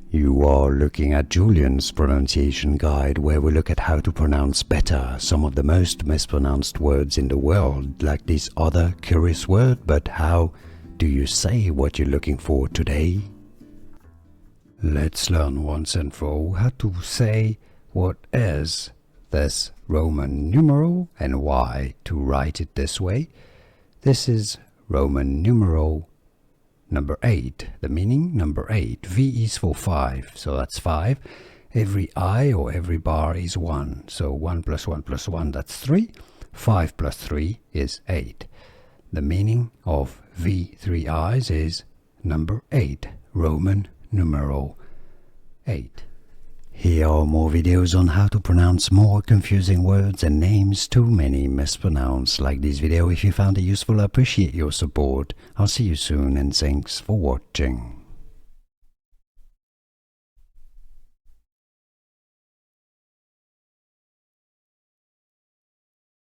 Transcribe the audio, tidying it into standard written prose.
You are looking at Julian's pronunciation guide, where we look at how to pronounce better some of the most mispronounced words in the world, like this other curious word. But how do you say what you're looking for today? Let's learn once and for all how to say what is this Roman numeral and why to write it this way. This is Roman numeral number 8. The meaning, number 8. V is for 5, so that's 5. Every I or every bar is 1, so 1 plus 1 plus 1, that's 3. 5 plus 3 is 8. The meaning of V 3 I's is number 8, Roman numeral 8. Here are more videos on how to pronounce more confusing words and names too many mispronounced. Like this video if you found it useful. I appreciate your support. I'll see you soon and thanks for watching.